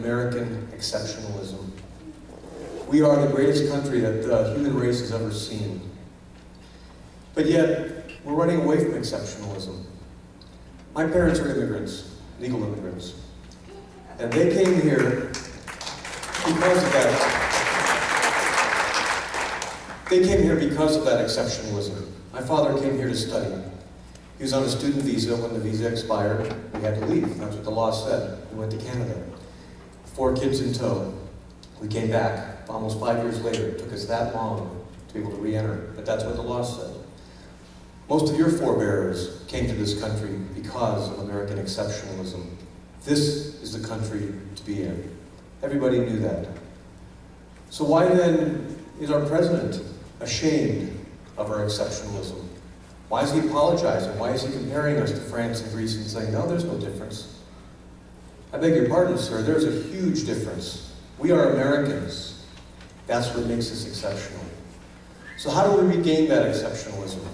American exceptionalism. We are the greatest country that the human race has ever seen. But yet, we're running away from exceptionalism. My parents are immigrants, legal immigrants. And they came here because of that. They came here because of that exceptionalism. My father came here to study. He was on a student visa. When the visa expired, we had to leave. That's what the law said. We went to Canada. 4 kids in tow. We came back almost 5 years later. It took us that long to be able to re-enter, but that's what the law said. Most of your forebears came to this country because of American exceptionalism. This is the country to be in. Everybody knew that. So why then is our president ashamed of our exceptionalism? Why is he apologizing? Why is he comparing us to France and Greece and saying, no, there's no difference? I beg your pardon, sir, there's a huge difference. We are Americans. That's what makes us exceptional. So how do we regain that exceptionalism?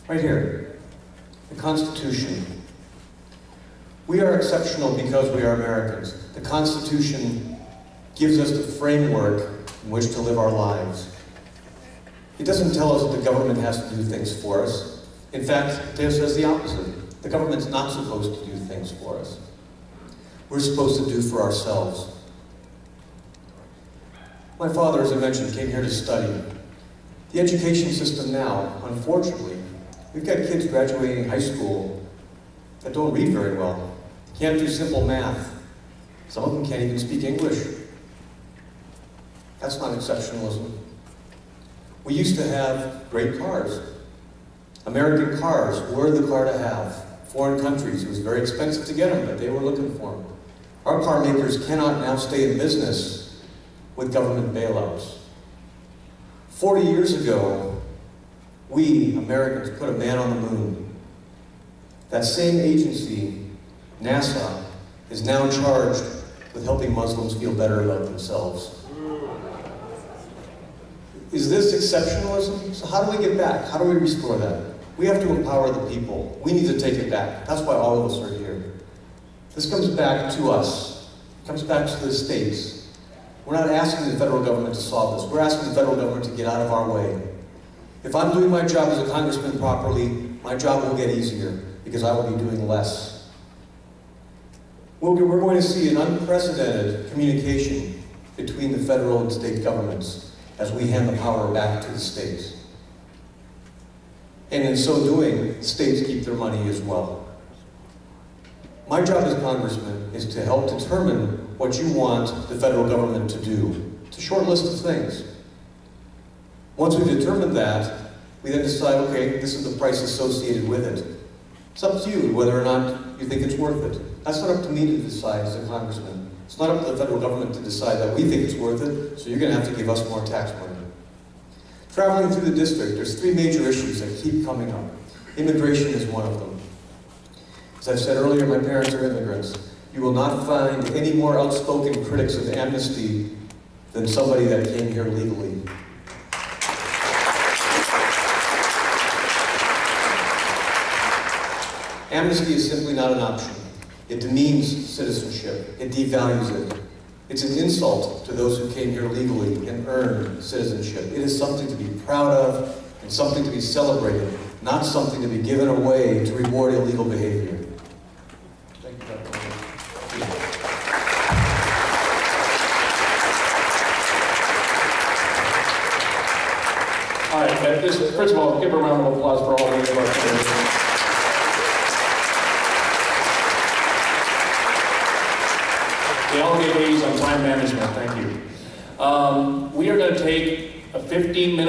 Right here, the Constitution. We are exceptional because we are Americans. The Constitution gives us the framework in which to live our lives. It doesn't tell us that the government has to do things for us. In fact, it says the opposite. The government's not supposed to do things for us. We're supposed to do for ourselves. My father, as I mentioned, came here to study. The education system now, unfortunately, we've got kids graduating high school that don't read very well, can't do simple math. Some of them can't even speak English. That's not exceptionalism. We used to have great cars. American cars were the car to have. Foreign countries, it was very expensive to get them, but they were looking for them. Our car makers cannot now stay in business with government bailouts. 40 years ago, we, Americans, put a man on the moon. That same agency, NASA, is now charged with helping Muslims feel better about themselves. Is this exceptionalism? So how do we get back? How do we restore that? We have to empower the people. We need to take it back. That's why all of us are here. This comes back to us. It comes back to the states. We're not asking the federal government to solve this. We're asking the federal government to get out of our way. If I'm doing my job as a congressman properly, my job will get easier because I will be doing less. We're going to see an unprecedented communication between the federal and state governments as we hand the power back to the states. And in so doing, the states keep their money as well. My job as congressman is to help determine what you want the federal government to do. It's a short list of things. Once we've determined that, we then decide, okay, this is the price associated with it. It's up to you whether or not you think it's worth it. That's not up to me to decide as a congressman. It's not up to the federal government to decide that we think it's worth it, so you're going to have to give us more tax money. Traveling through the district, there's 3 major issues that keep coming up. Immigration is one of them. As I've said earlier, my parents are immigrants. You will not find any more outspoken critics of amnesty than somebody that came here legally. Amnesty is simply not an option. It demeans citizenship. It devalues it. It's an insult to those who came here legally and earned citizenship. It is something to be proud of and something to be celebrated, not something to be given away to reward illegal behavior. Thank you, Dr. All right, first of all, give a round of applause for all of you. They all get A's on time management, thank you. We are going to take a 15-minute